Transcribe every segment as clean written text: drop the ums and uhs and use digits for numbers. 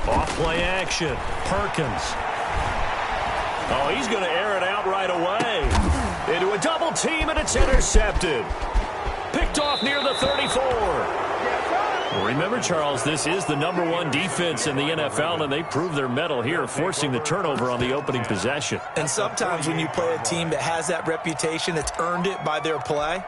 Off-play action. Perkins. Oh, he's going to air it out right away. Into a double team, and it's intercepted. Picked off near the 34. Remember, Charles, this is the #1 defense in the NFL, and they proved their mettle here, forcing the turnover on the opening possession. And sometimes when you play a team that has that reputation, that's earned it by their play,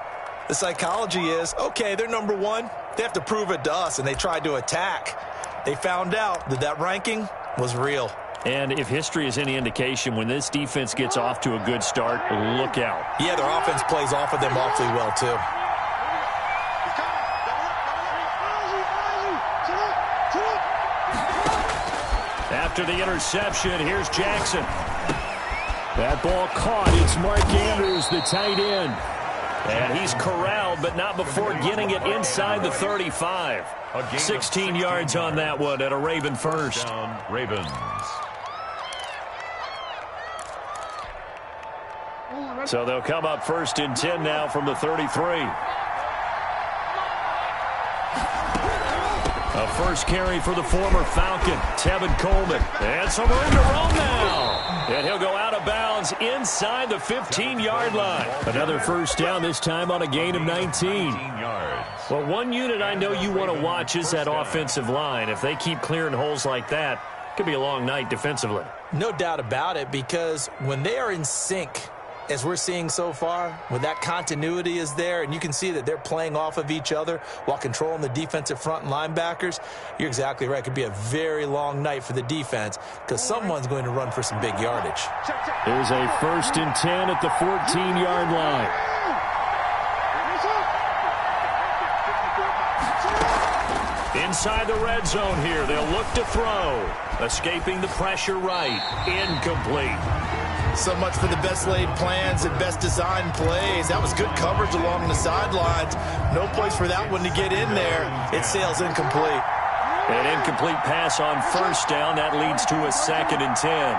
the psychology is, okay, they're #1. They have to prove it to us, and they tried to attack. They found out that that ranking was real. And if history is any indication, when this defense gets off to a good start, look out. Yeah, their offense plays off of them awfully well, too. After the interception, here's Jackson. That ball caught. It's Mark Andrews, the tight end. And he's corralled, but not before getting it inside the 35. 16 yards on that one at a Raven first. Ravens. So they'll come up 1st and 10 now from the 33. A first carry for the former Falcon, Tevin Coleman. And some room to run now. And he'll go out of bounds inside the 15-yard line. Another first down, this time on a gain of 19. Well, one unit I know you want to watch is that offensive line. If they keep clearing holes like that, it could be a long night defensively. No doubt about it, because when they are in sync, as we're seeing so far, when that continuity is there and you can see that they're playing off of each other while controlling the defensive front and linebackers, you're exactly right. It could be a very long night for the defense because someone's going to run for some big yardage. There's a 1st and 10 at the 14-yard line. Inside the red zone here, they'll look to throw. Escaping the pressure right. Incomplete. So much for the best laid plans and best designed plays. That was good coverage along the sidelines. No place for that one to get in there. It sails incomplete. An incomplete pass on first down. That leads to a 2nd and 10.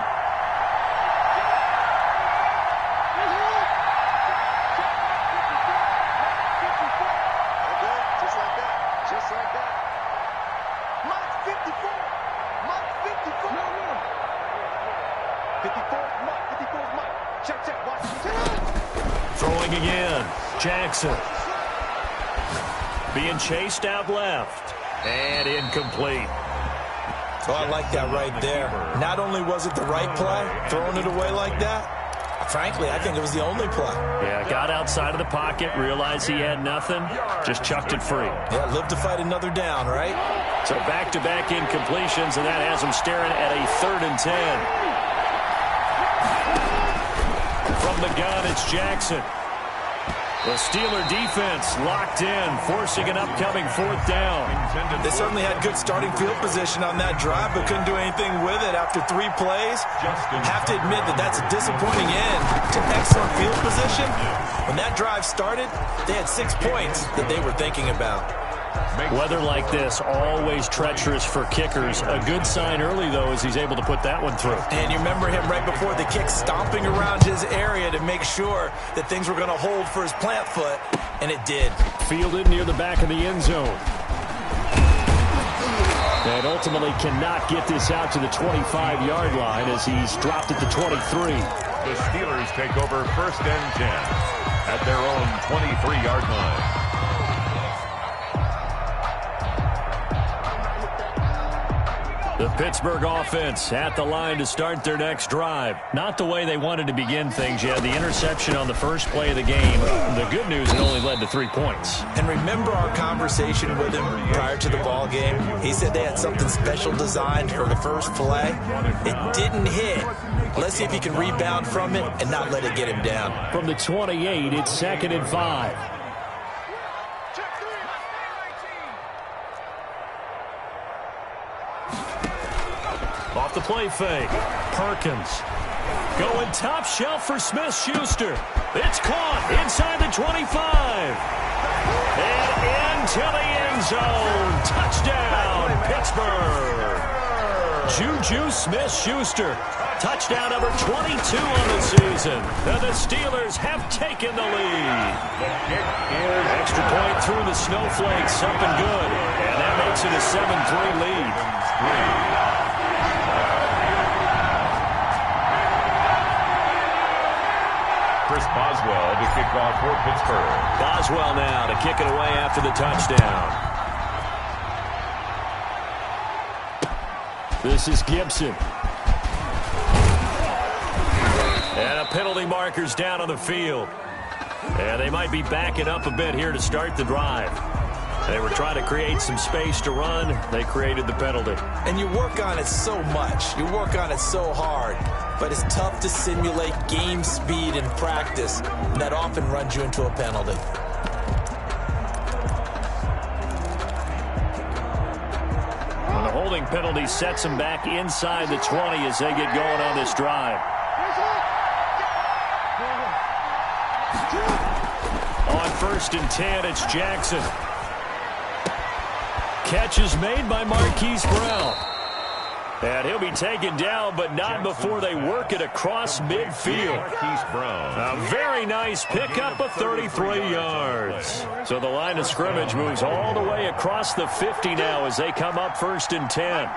Throwing again. Jackson. Being chased out left. And incomplete. Oh, I like that right there. Not only was it the right play, throwing it away like that, frankly, I think it was the only play. Yeah, got outside of the pocket, realized he had nothing, just chucked it free. Yeah, live to fight another down, right? So back-to-back incompletions, and that has him staring at a 3rd and 10. From the gun, it's Jackson. The Steeler defense locked in, forcing an upcoming 4th down. They certainly had good starting field position on that drive, but couldn't do anything with it after 3 plays. Have to admit that that's a disappointing end to excellent field position. When that drive started, they had 6 points that they were thinking about. Weather like this, always treacherous for kickers. A good sign early, though, is he's able to put that one through. And you remember him right before the kick stomping around his area to make sure that things were going to hold for his plant foot, and it did. Fielded near the back of the end zone. And ultimately cannot get this out to the 25-yard line as he's dropped at the 23. The Steelers take over 1st and 10 at their own 23-yard line. The Pittsburgh offense at the line to start their next drive. Not the way they wanted to begin things. You had the interception on the first play of the game. The good news, it only led to 3 points. And remember our conversation with him prior to the ball game? He said they had something special designed for the first play. It didn't hit. Let's see if he can rebound from it and not let it get him down. From the 28, it's 2nd and 5. Off the play fake. Perkins. Going top shelf for Smith-Schuster. It's caught inside the 25. And into the end zone. Touchdown, Pittsburgh. Juju Smith-Schuster Touchdown number 22 on the season. And the Steelers have taken the lead. Extra point through the snowflakes. Something good. And that makes it a 7-3 lead. Chris Boswell to kick off for Pittsburgh. Boswell now to kick it away after the touchdown. This is Gibson. And a penalty marker's down on the field. And they might be backing up a bit here to start the drive. They were trying to create some space to run. They created the penalty. And you work on it so much. You work on it so hard. But it's tough to simulate game speed in practice. And that often runs you into a penalty. Well, the holding penalty sets them back inside the 20 as they get going on this drive. On 1st and 10, it's Jackson. Catch is made by Marquise Brown. And he'll be taken down, but not before they work it across midfield. Marquise Brown. A very nice pickup of 33 yards. So the line of scrimmage moves all the way across the 50 now as they come up 1st and 10.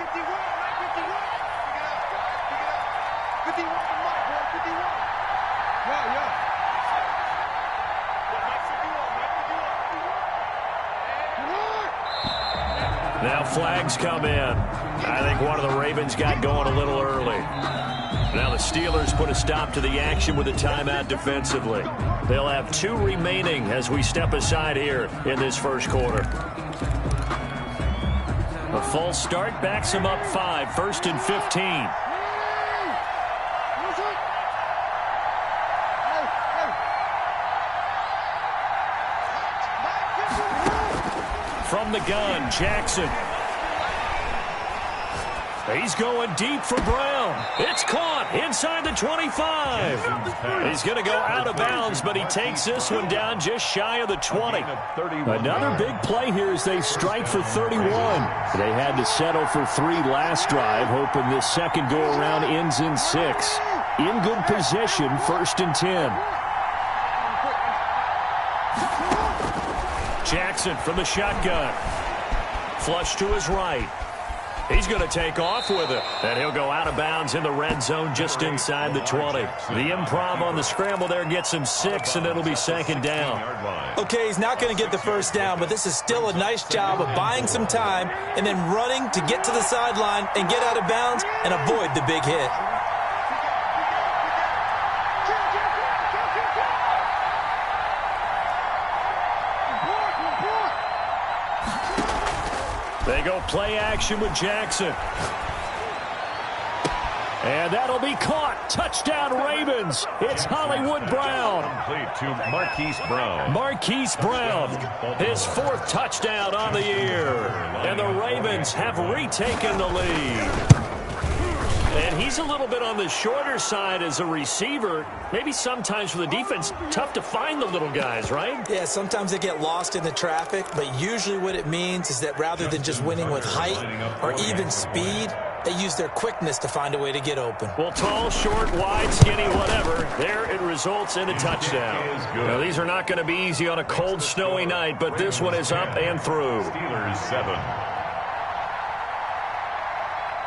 Now flags come in. I think one of the Ravens got going a little early. Now the Steelers put a stop to the action with a timeout defensively. They'll have 2 remaining as we step aside here in this first quarter. A false start backs them up 5, 1st and 15. From the gun, Jackson. He's going deep for Brown. It's caught inside the 25. He's going to go out of bounds, but he takes this one down just shy of the 20. Another big play here as they strike for 31. They had to settle for 3 last drive, hoping this second go-around ends in 6. In good position, 1st and 10. Jackson from the shotgun. Flush to his right. He's going to take off with it. And he'll go out of bounds in the red zone just inside the 20. The improv on the scramble there gets him 6, and it'll be 2nd down. Okay, he's not going to get the first down, but this is still a nice job of buying some time and then running to get to the sideline and get out of bounds and avoid the big hit. They go play action with Jackson. And that'll be caught. Touchdown, Ravens. It's Hollywood Brown. Complete to Marquise Brown. Marquise Brown, his 4th touchdown on the year. And the Ravens have retaken the lead. And he's a little bit on the shorter side as a receiver. Maybe sometimes for the defense, tough to find the little guys, right? Yeah, sometimes they get lost in the traffic, but usually what it means is that rather than just winning with height or even speed, they use their quickness to find a way to get open. Well, tall, short, wide, skinny, whatever, there it results in a touchdown. Now, these are not going to be easy on a cold, snowy night, but this one is up and through. Steelers 7.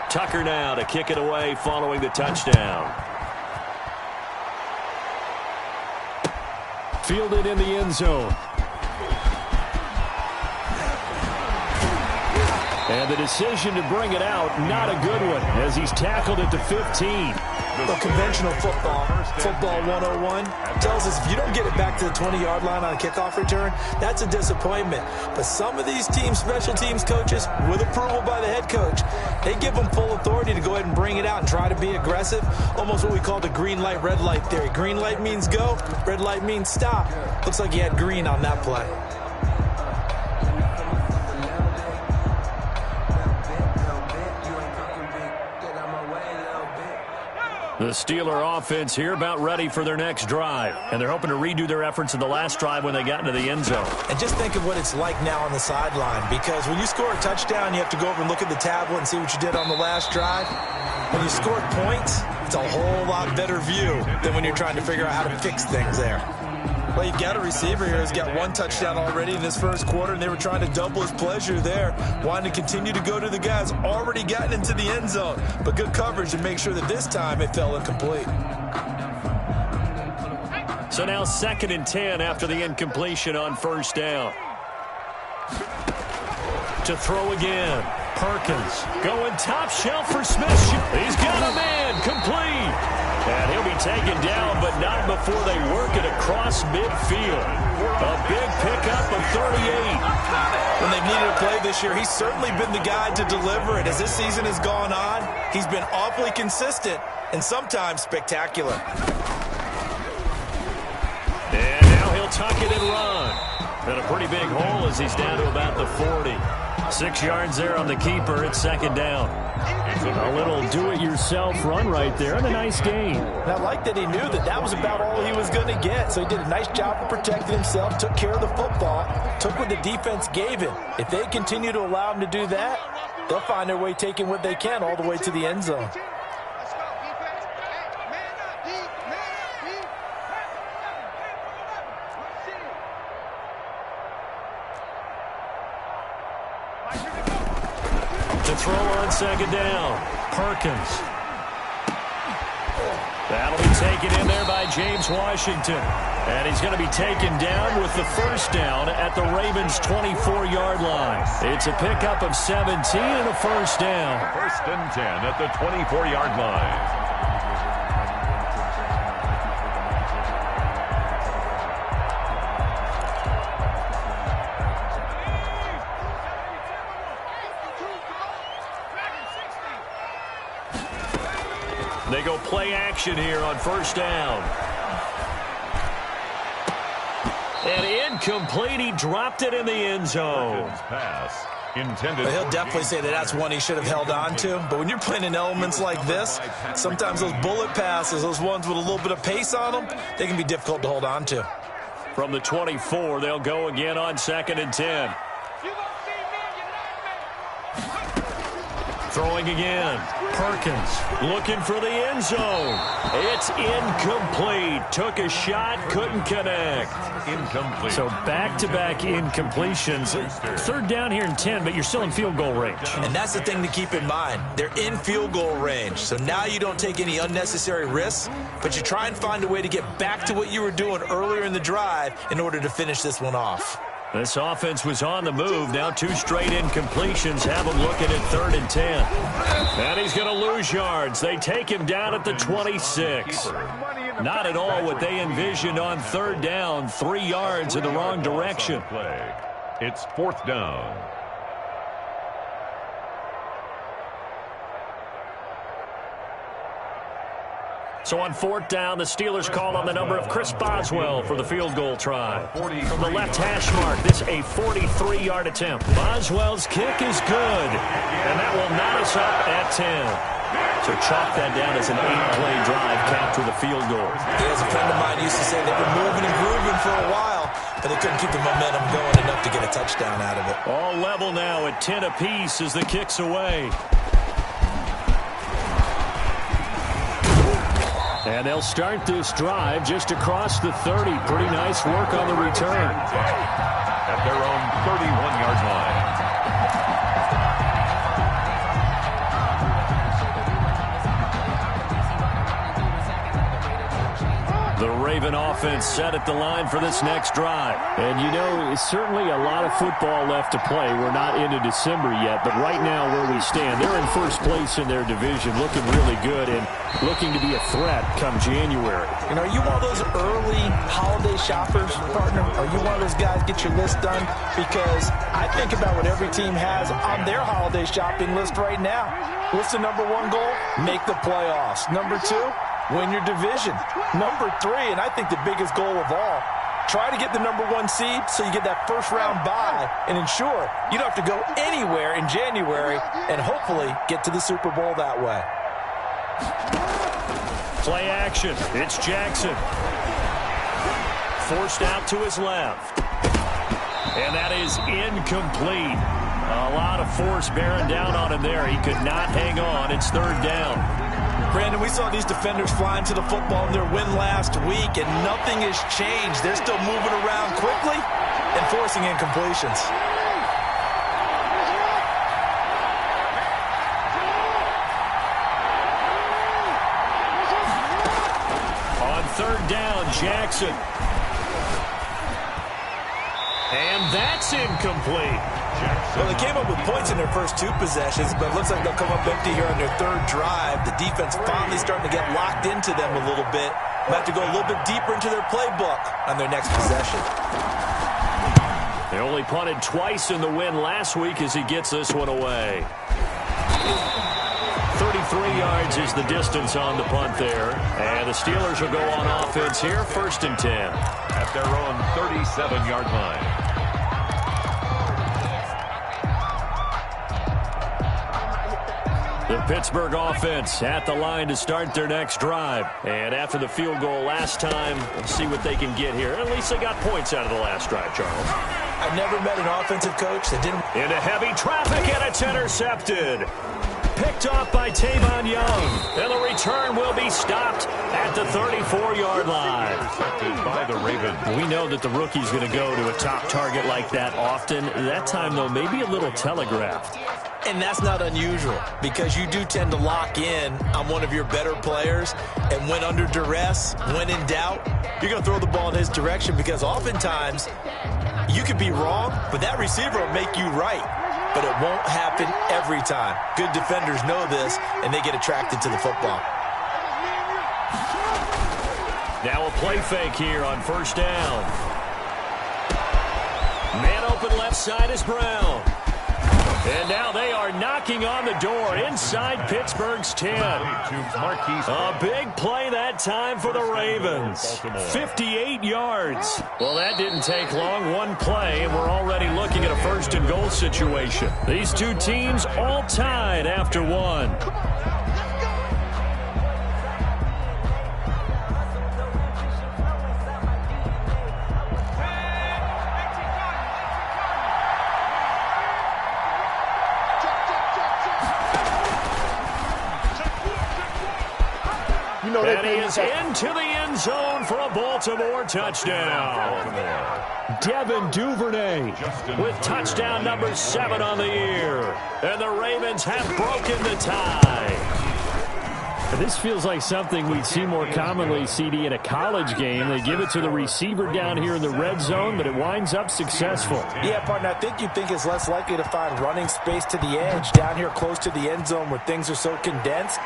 Tucker now to kick it away following the touchdown. Fielded in the end zone. And the decision to bring it out, not a good one, as he's tackled at the 15. The conventional football 101, tells us if you don't get it back to the 20-yard line on a kickoff return, that's a disappointment. But some of these team special teams coaches, with approval by the head coach, they give them full authority to go ahead and bring it out and try to be aggressive, almost what we call the green light, red light theory. Green light means go, red light means stop. Looks like he had green on that play. The Steeler offense here about ready for their next drive. And they're hoping to redo their efforts in the last drive when they got into the end zone. And just think of what it's like now on the sideline, because when you score a touchdown, you have to go over and look at the tablet and see what you did on the last drive. When you score points, it's a whole lot better view than when you're trying to figure out how to fix things there. Well, you've got a receiver here who's got one touchdown already in this first quarter, and they were trying to double his pleasure there, wanting to continue to go to the guys already gotten into the end zone. But good coverage to make sure that this time it fell incomplete. So now 2nd and 10 after the incompletion on first down. To throw again. Perkins going top shelf for Smith. He's got a man complete. And he'll be taken down, but not before they work it across midfield. A big pickup of 38. When they've needed a play this year, he's certainly been the guy to deliver it. As this season has gone on, he's been awfully consistent and sometimes spectacular. And now he'll tuck it and run. And a pretty big hole as he's down to about the 40. 6 yards there on the keeper. It's 2nd down. A little do-it-yourself run right there, and a nice gain. And I like that he knew that that was about all he was going to get, so he did a nice job of protecting himself, took care of the football, took what the defense gave him. If they continue to allow him to do that, they'll find their way taking what they can all the way to the end zone. To throw on 2nd down, Perkins. That'll be taken in there by James Washington. And he's going to be taken down with the first down at the Ravens' 24-yard line. It's a pickup of 17 and a first down. 1st and 10 at the 24-yard line. They go play action here on first down. And incomplete. He dropped it in the end zone. Pass intended. Well, he'll definitely say that that's one he should have held on to. But when you're playing in elements like this, sometimes those bullet passes, those ones with a little bit of pace on them, they can be difficult to hold on to. From the 24, they'll go again on 2nd and 10. Throwing again. Perkins looking for the end zone. It's incomplete. Took a shot, couldn't connect. Incomplete. So back-to-back incompletions. 3rd down here and 10, but you're still in field goal range. And that's the thing to keep in mind. They're in field goal range. So now you don't take any unnecessary risks, but you try and find a way to get back to what you were doing earlier in the drive in order to finish this one off. This offense was on the move. Now 2 straight incompletions have him looking at 3rd and 10. And he's going to lose yards. They take him down at the 26. Not at all what they envisioned on 3rd down. 3 yards in the wrong direction. It's 4th down. So on 4th down, the Steelers call on the number of Chris Boswell for the field goal try. From the left hash mark, this a 43-yard attempt. Boswell's kick is good, and that will knot us up at 10. So chalk that down as an 8-play drive capped with a field goal. As a friend of mine used to say, they've been moving and grooving for a while, but they couldn't keep the momentum going enough to get a touchdown out of it. All level now at 10 apiece as the kick's away. And they'll start this drive just across the 30. Pretty nice work on the return. At their own 31-yard line. The Raven offense set at the line for this next drive. And, you know, it's certainly a lot of football left to play. We're not into December yet, but right now where we stand, they're in first place in their division, looking really good and looking to be a threat come January. You know, are you one of those early holiday shoppers, partner? Are you one of those guys get your list done? Because I think about what every team has on their holiday shopping list right now. What's the number 1 goal? Make the playoffs. Number 2? Win your division. Number 3, and I think the biggest goal of all, try to get the number 1 seed so you get that first-round bye and ensure you don't have to go anywhere in January and hopefully get to the Super Bowl that way. Play action. It's Jackson. Forced out to his left. And that is incomplete. A lot of force bearing down on him there. He could not hang on. It's third down. Brandon, we saw these defenders flying to the football in their win last week, and nothing has changed. They're still moving around quickly and forcing incompletions. On third down, Jackson. And that's incomplete. Well, they came up with points in their first two possessions, but it looks like they'll come up empty here on their third drive. The defense finally starting to get locked into them a little bit. They'll have to go a little bit deeper into their playbook on their next possession. They only punted twice in the win last week as he gets this one away. 33 yards is the distance on the punt there. And the Steelers will go on offense here, 1st and 10. At their own 37-yard line. The Pittsburgh offense at the line to start their next drive. And after the field goal last time, we'll see what they can get here. At least they got points out of the last drive, Charles. I've never met an offensive coach that didn't... Into heavy traffic, and it's intercepted. Picked off by Tavon Young. And the return will be stopped at the 34-yard line. Intercepted by the Ravens. We know that the rookie's going to go to a top target like that often. That time, though, maybe a little telegraphed. And that's not unusual because you do tend to lock in on one of your better players, and when under duress, when in doubt, you're going to throw the ball in his direction because oftentimes you could be wrong, but that receiver will make you right. But it won't happen every time. Good defenders know this, and they get attracted to the football. Now a play fake here on first down. Man open left side is Brown. And now they are knocking on the door inside Pittsburgh's 10. A big play that time for the Ravens. 58 yards. Well, that didn't take long. One play, and we're already looking at a 1st and goal situation. These two teams all tied after one. And he is into the end zone for a Baltimore touchdown. Devin Duvernay with touchdown number 7 on the year. And the Ravens have broken the tie. This feels like something we'd see more commonly, CD, in a college game. They give it to the receiver down here in the red zone, but it winds up successful. Yeah, partner, I think you'd think it's less likely to find running space to the edge down here close to the end zone where things are so condensed.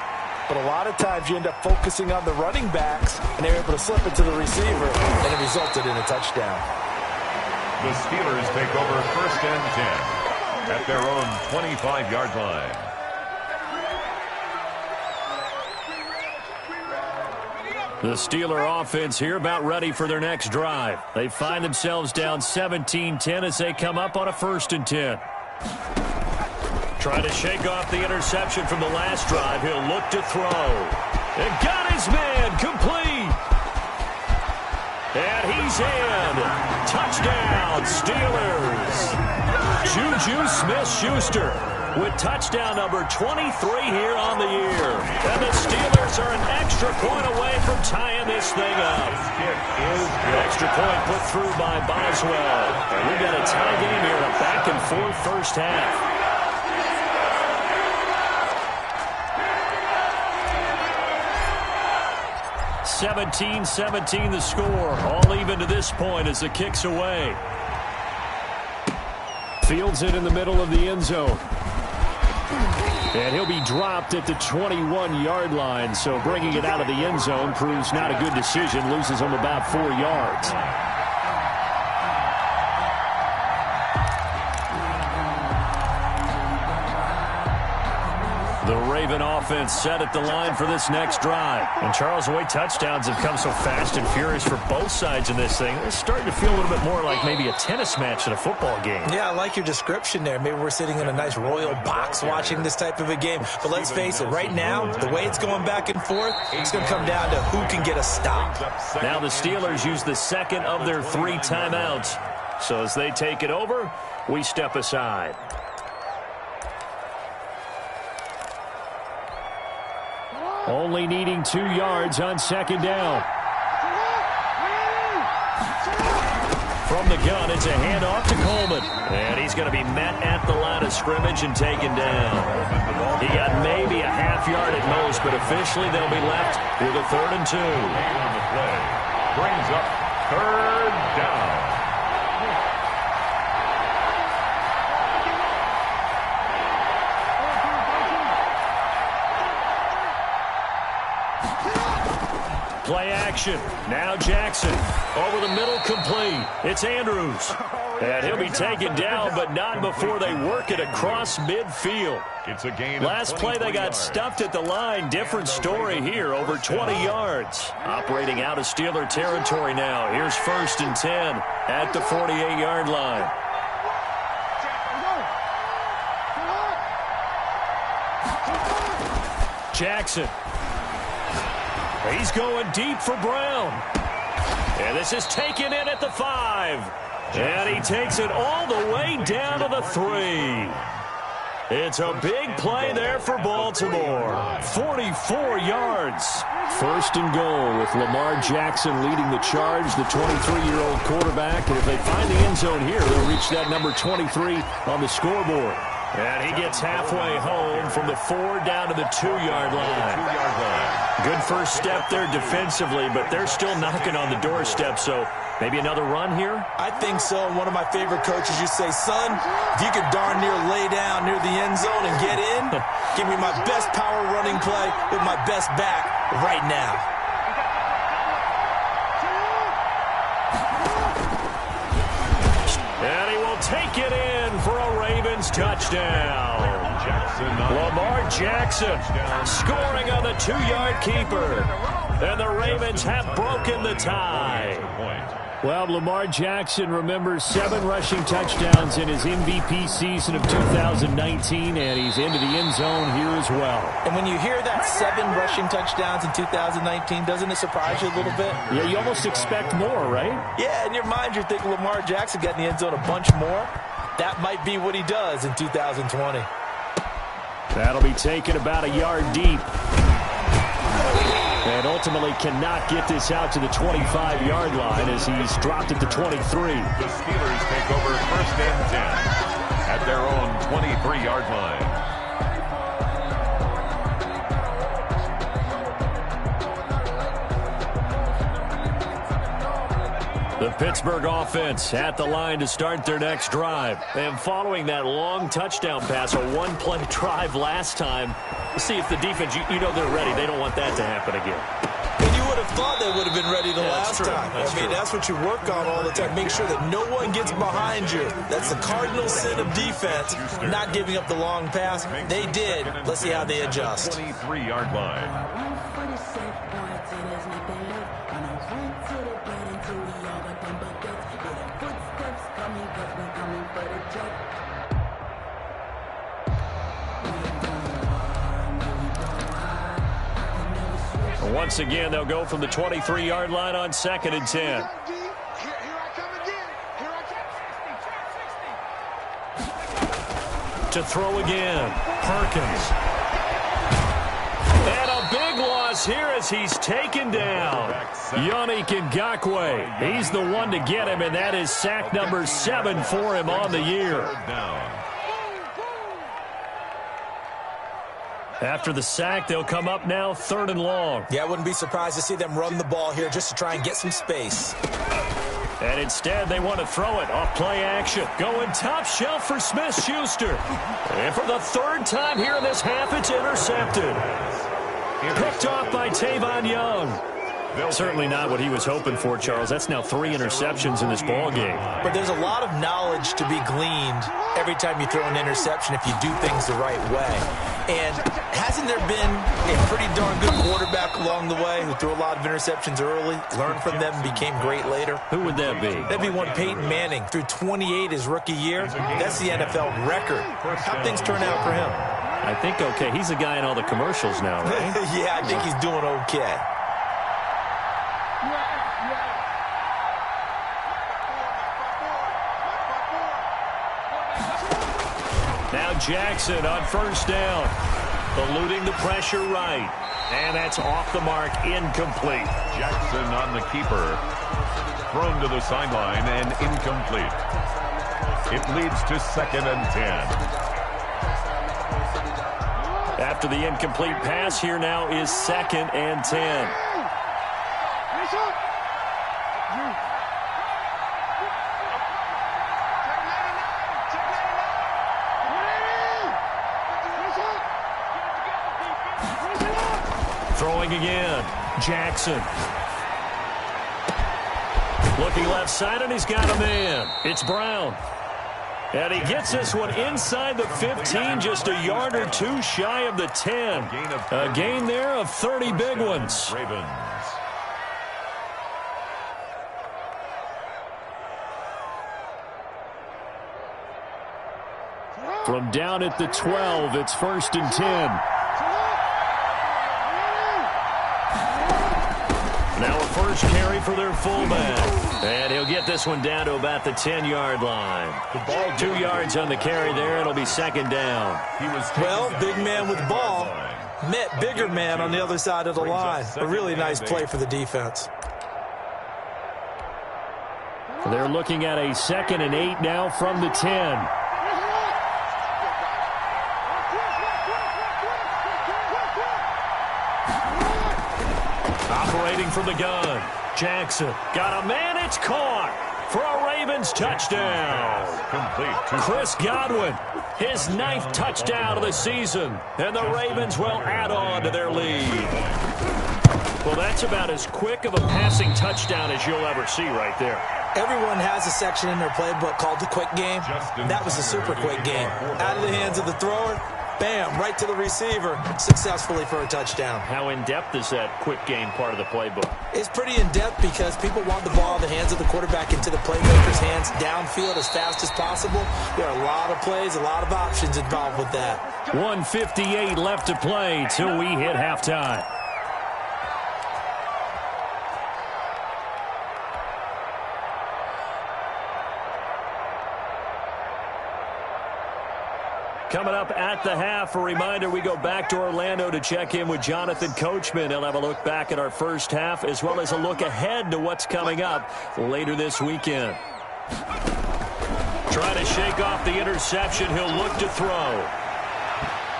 But a lot of times you end up focusing on the running backs, and they're able to slip it to the receiver, and it resulted in a touchdown. The Steelers take over 1st and 10 at their own 25-yard line. The Steeler offense here about ready for their next drive. They find themselves down 17-10 as they come up on a 1st and 10. Trying to shake off the interception from the last drive. He'll look to throw. And got his man complete. And he's in. Touchdown, Steelers. Juju Smith-Schuster with touchdown number 23 here on the year. And the Steelers are an extra point away from tying this thing up. Extra point put through by Boswell. And we've got a tie game here, a back-and-forth first half. 17-17 the score. All even to this point as the kick's away. Fields it in the middle of the end zone. And he'll be dropped at the 21-yard line. So bringing it out of the end zone proves not a good decision. Loses him about 4 yards. The Raven offense set at the line for this next drive. And Charles, the way touchdowns have come so fast and furious for both sides in this thing, it's starting to feel a little bit more like maybe a tennis match in a football game. Yeah, I like your description there. Maybe we're sitting in a nice royal box watching this type of a game. But let's face it, right now, the way it's going back and forth, it's going to come down to who can get a stop. Now the Steelers use the second of their 3 timeouts. So as they take it over, we step aside. Only needing 2 yards on second down. From the gun, it's a handoff to Coleman. And he's going to be met at the line of scrimmage and taken down. He got maybe a half yard at most, but officially they'll be left with a 3rd and 2. On the play. Brings up 3rd down. Play action. Now Jackson. Over the middle, complete. It's Andrews. And he'll be taken down, but not before they work it across midfield. It's a gain. Last play, they got stuffed at the line. Different story here, over 20 yards. Operating out of Steeler territory now. Here's 1st and 10 at the 48-yard line. Jackson. He's going deep for Brown. And this is taken in at the 5. And he takes it all the way down to the 3. It's a big play there for Baltimore. 44 yards. 1st and goal with Lamar Jackson leading the charge, the 23-year-old quarterback. And if they find the end zone here, they'll reach that number 23 on the scoreboard. And he gets halfway home from the 4 down to the 2-yard line. Good first step there defensively, but they're still knocking on the doorstep, so maybe another run here? I think so. And one of my favorite coaches used to say, son, if you could darn near lay down near the end zone and get in, give me my best power running play with my best back right now. And he will take it in for a Ravens touchdown. Lamar Jackson scoring on the 2-yard keeper. And the Ravens have broken the tie. Well, Lamar Jackson remembers 7 rushing touchdowns in his MVP season of 2019, and he's into the end zone here as well. And when you hear that 7 rushing touchdowns in 2019, doesn't it surprise you a little bit? Yeah, you almost expect more, right? Yeah, in your mind you're thinking Lamar Jackson got in the end zone a bunch more. That might be what he does in 2020. That'll be taken about a yard deep. And ultimately cannot get this out to the 25-yard line as he's dropped at the 23. The Steelers take over 1st and 10 at their own 23-yard line. The Pittsburgh offense at the line to start their next drive. And following that long touchdown pass, a 1-play drive last time, let's see if the defense, you know they're ready. They don't want that to happen again. And you would have thought they would have been ready the last time. That's what you work on all the time. Make sure that no one gets behind you. That's the cardinal sin of defense, not giving up the long pass. They did. Let's see how they adjust. 23-yard line. Once again, they'll go from the 23-yard line on 2nd and 10. To throw again, Perkins. And a big loss here as he's taken down. Yannick Ngakoue. He's the one to get him, and that is sack number 7 for him on the year. After the sack, they'll come up now 3rd and long. Yeah, I wouldn't be surprised to see them run the ball here just to try and get some space. And instead, they want to throw it off play action. Going top shelf for Smith-Schuster. And for the 3rd time here in this half, it's intercepted. Picked off by Tavon Young. Certainly not what he was hoping for, Charles. That's now 3 interceptions in this ball game. But there's a lot of knowledge to be gleaned every time you throw an interception if you do things the right way. And hasn't there been a pretty darn good quarterback along the way who threw a lot of interceptions early, learned from them, and became great later? Who would that be? That'd be one Peyton Manning. Threw 28 his rookie year. That's the NFL record. How'd things turn out for him? I think okay. He's the guy in all the commercials now, right? Yeah, I think he's doing okay. Now Jackson on first down. Eluding the pressure right. And that's off the mark, incomplete. Jackson on the keeper. Thrown to the sideline and incomplete. It leads to 2nd and 10. After the incomplete pass, here now is 2nd and 10. Throwing again. Jackson. Looking left side, and he's got a man. It's Brown. And he gets this one inside the 15, just a yard or two shy of the 10. A gain there of 30 big ones. Ravens. From down at the 12, it's 1st and 10. Now a first carry for their fullback. And he'll get this one down to about the 10-yard line. 2 yards on the carry there. It'll be 2nd down. Well, big man with ball met bigger man on the other side of the line. A really nice play for the defense. They're looking at a 2nd and 8 now from the 10. Operating from the gun. Jackson got a man. It's caught for a Ravens touchdown. Complete. Chris Godwin, his 9th touchdown of the season. And the Ravens will add on to their lead. Well, that's about as quick of a passing touchdown as you'll ever see right there. Everyone has a section in their playbook called the quick game. That was a super quick game. Out of the hands of the thrower, bam, right to the receiver, successfully for a touchdown. How in-depth is that quick game part of the playbook? It's pretty in-depth because people want the ball in the hands of the quarterback into the playmaker's hands downfield as fast as possible. There are a lot of plays, a lot of options involved with that. 1:58 left to play till we hit halftime. Coming up at the half, a reminder, we go back to Orlando to check in with Jonathan Coachman. He'll have a look back at our first half as well as a look ahead to what's coming up later this weekend. Trying to shake off the interception. He'll look to throw.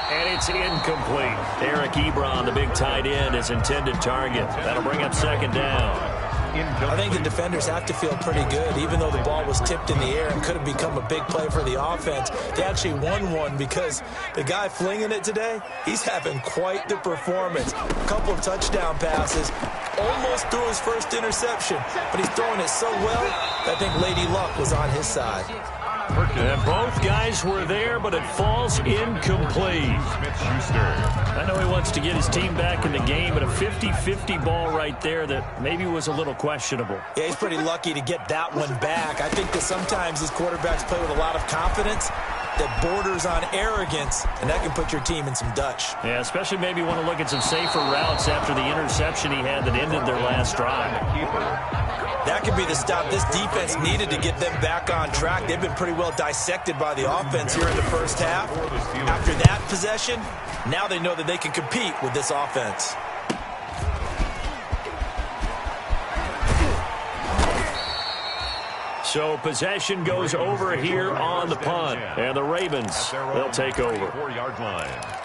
And it's incomplete. Eric Ebron, the big tight end, is intended target. That'll bring up 2nd down. I think the defenders have to feel pretty good. Even though the ball was tipped in the air and could have become a big play for the offense, they actually won one because the guy flinging it today, he's having quite the performance. A couple of touchdown passes, almost threw his first interception, but he's throwing it so well that I think Lady Luck was on his side. And both guys were there, but it falls incomplete. I know he wants to get his team back in the game, but a 50-50 ball right there that maybe was a little questionable. Yeah, he's pretty lucky to get that one back. I think that sometimes these quarterbacks play with a lot of confidence that borders on arrogance, and that can put your team in some Dutch. Yeah, especially maybe want to look at some safer routes after the interception he had that ended their last drive. That could be the stop this defense needed to get them back on track. They've been pretty well dissected by the offense here in the first half. After that possession, now they know that they can compete with this offense. So possession goes over here on the punt, and the Ravens, they'll take over. 4-yard line.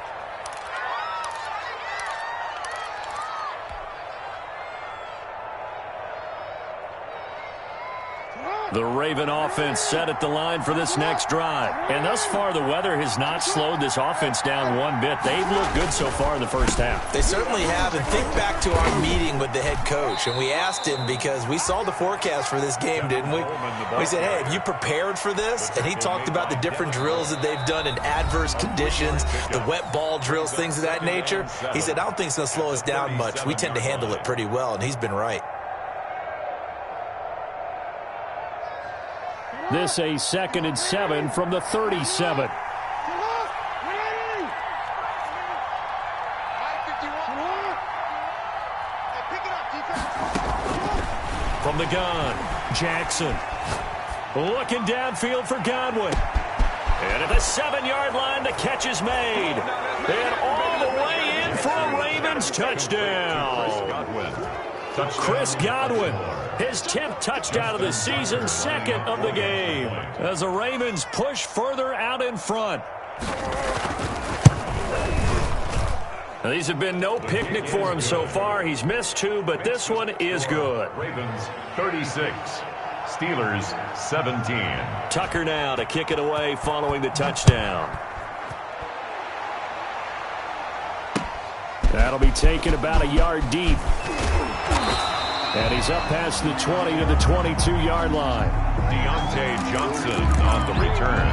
The Raven offense set at the line for this next drive. And thus far, the weather has not slowed this offense down one bit. They've looked good so far in the first half. They certainly have. And think back to our meeting with the head coach. And we asked him, because we saw the forecast for this game, didn't we? We said, hey, have you prepared for this? And he talked about the different drills that they've done in adverse conditions, the wet ball drills, things of that nature. He said, I don't think it's going to slow us down much. We tend to handle it pretty well, and he's been right. This a 2nd and 7 from the 37. From the gun, Jackson. Looking downfield for Godwin. And at the 7-yard line, the catch is made. And all the way in for a Ravens touchdown. Chris Godwin, his 10th touchdown of the season, 2nd of the game, as the Ravens push further out in front. Now, these have been no picnic for him so far. He's missed 2, but this one is good. Ravens 36, Steelers 17. Tucker now to kick it away following the touchdown. That'll be taken about a yard deep. And he's up past the 20 to the 22-yard line. Deontay Johnson on the return.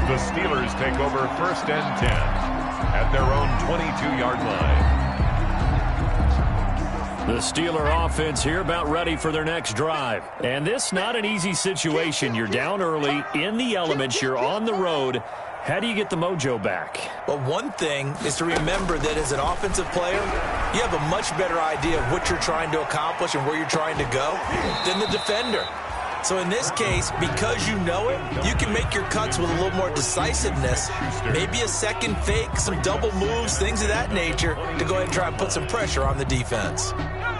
The Steelers take over 1st and 10 at their own 22-yard line. The Steeler offense here about ready for their next drive. And this not an easy situation. You're down early, in the elements, you're on the road. How do you get the mojo back? Well, one thing is to remember that as an offensive player, you have a much better idea of what you're trying to accomplish and where you're trying to go than the defender. So in this case, because you know it, you can make your cuts with a little more decisiveness, maybe a second fake, some double moves, things of that nature, to go ahead and try and put some pressure on the defense.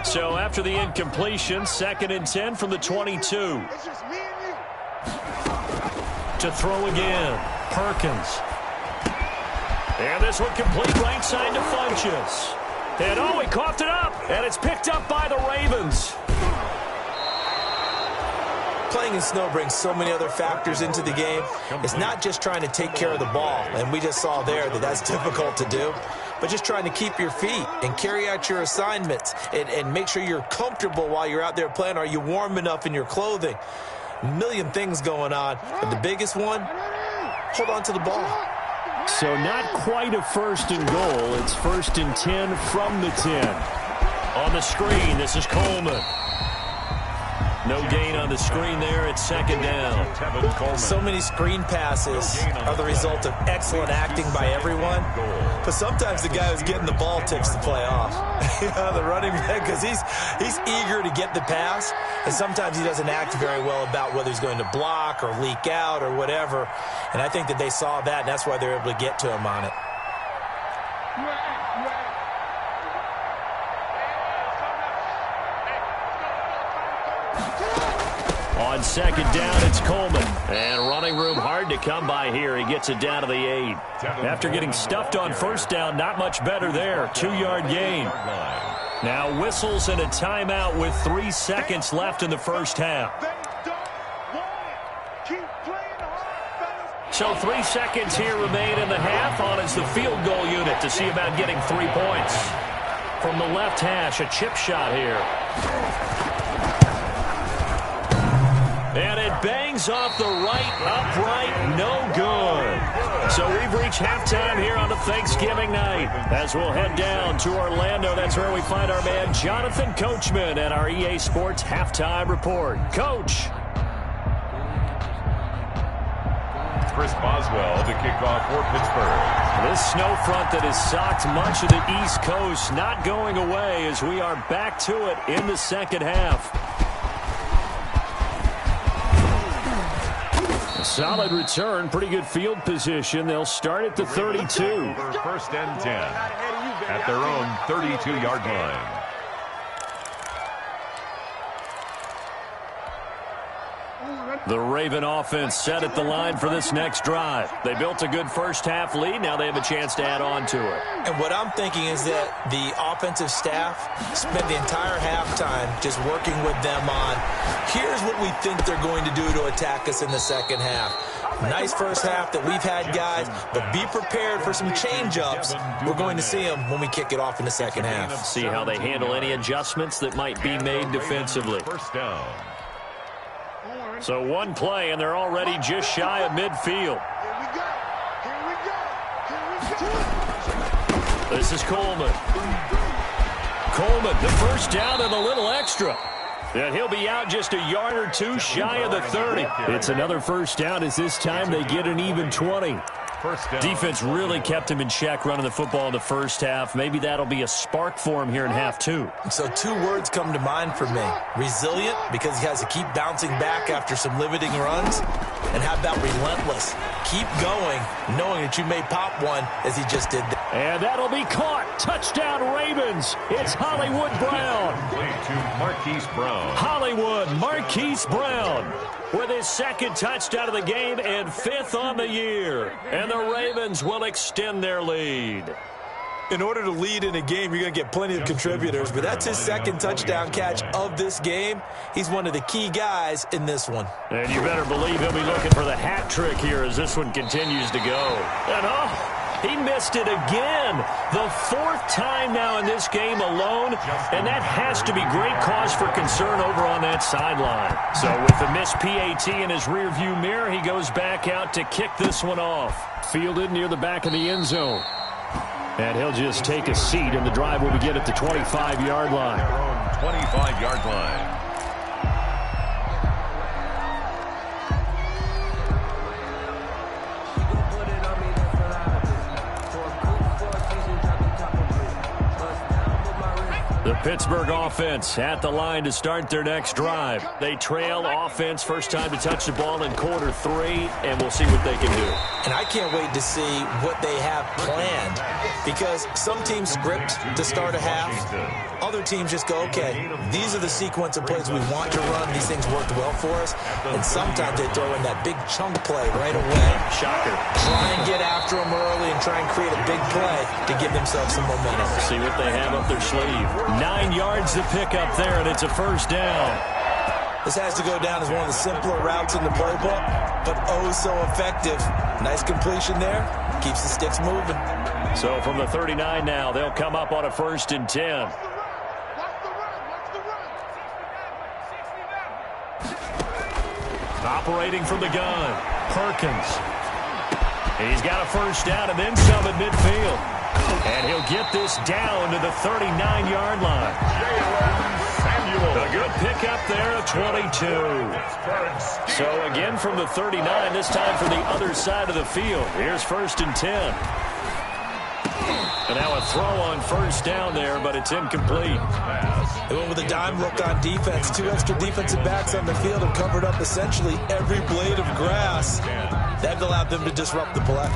So after the incompletion, 2nd and 10 from the 22. To throw again, Perkins. And this one complete right side to Funchess. And oh, he coughed it up, and it's picked up by the Ravens. Playing in snow brings so many other factors into the game. It's not just trying to take care of the ball, and we just saw there that that's difficult to do, but just trying to keep your feet and carry out your assignments and make sure you're comfortable while you're out there playing. Are you warm enough in your clothing? A million things going on, but the biggest one, hold on to the ball. So not quite a 1st and goal. It's 1st and 10 from the 10. On the screen, this is Coleman. No gain on the screen there. It's 2nd down. So many screen passes are the result of excellent acting by everyone. But sometimes the guy who's getting the ball takes the play off. The running back, because he's eager to get the pass. And sometimes he doesn't act very well about whether he's going to block or leak out or whatever. And I think that they saw that, and that's why they're able to get to him on it. On 2nd down, it's Coleman. And running room hard to come by here. He gets it down to the 8. After getting stuffed on 1st down, not much better there. 2-yard gain. Now whistles and a timeout with 3 seconds left in the first half. So 3 seconds here remain in the half. On is the field goal unit to see about getting 3 points. From the left hash, a chip shot here. And it bangs off the right upright, no good. So we've reached halftime here on a Thanksgiving night. As we'll head down to Orlando, that's where we find our man Jonathan Coachman at our EA Sports Halftime Report. Coach. Chris Boswell to kick off for Pittsburgh. This snow front that has socked much of the East Coast not going away as we are back to it in the second half. Solid return, pretty good field position. They'll start at the 32. 1st and 10 at their own 32-yard line. The Raven offense set at the line for this next drive. They built a good first-half lead. Now they have a chance to add on to it. And what I'm thinking is that the offensive staff spent the entire halftime just working with them on, here's what we think they're going to do to attack us in the second half. Nice first half that we've had, guys, but be prepared for some change-ups. We're going to see them when we kick it off in the second half. See how they handle any adjustments that might be made defensively. First down. So one play, and they're already just shy of midfield. This is Coleman. Coleman, the first down and a little extra. And he'll be out just a yard or two shy of the 30. It's another first down as this time they get an even 20. Defense really kept him in check running the football in the first half. Maybe that'll be a spark for him here in half two. So two words come to mind for me. Resilient, because he has to keep bouncing back after some limiting runs. And how about relentless? Keep going, knowing that you may pop one as he just did that. And that'll be caught. Touchdown Ravens. It's Hollywood Brown. To Marquise Brown. Hollywood Marquise Brown with his second touchdown of the game and fifth on the year. And the Ravens will extend their lead. In order to lead in a game, you're going to get plenty of contributors, but that's his second touchdown catch of this game. He's one of the key guys in this one. And you better believe he'll be looking for the hat trick here as this one continues to go. And he missed it again. The fourth time now in this game alone, and that has to be great cause for concern over on that sideline. So with the missed PAT in his rearview mirror, he goes back out to kick this one off. Fielded near the back of the end zone. And he'll just take a seat, and the drive will begin at the 25-yard line. 25-yard line. The Pittsburgh offense at the line to start their next drive. They trail offense, first time to touch the ball in quarter three, and we'll see what they can do. And I can't wait to see what they have planned, because some teams script to start a half. Other teams just go, okay, these are the sequence of plays we want to run. These things worked well for us. And sometimes they throw in that big chunk play right away. Shocker. Try and get after them early and try and create a big play to give themselves some momentum. See what they have up their sleeve. 9 yards to pick up there, and it's a first down. This has to go down as one of the simpler routes in the playbook, but oh so effective. Nice completion there. Keeps the sticks moving. So from the 39 now, they'll come up on a 1st and 10. Operating from the gun, Perkins. He's got a first down and then some at midfield. And he'll get this down to the 39-yard line. A good pickup there at 22. So again from the 39, this time from the other side of the field. Here's 1st and 10. And now a throw on first down there, but it's incomplete. They went with a dime look on defense. 2 extra defensive backs on the field and covered up essentially every blade of grass. That allowed them to disrupt the play.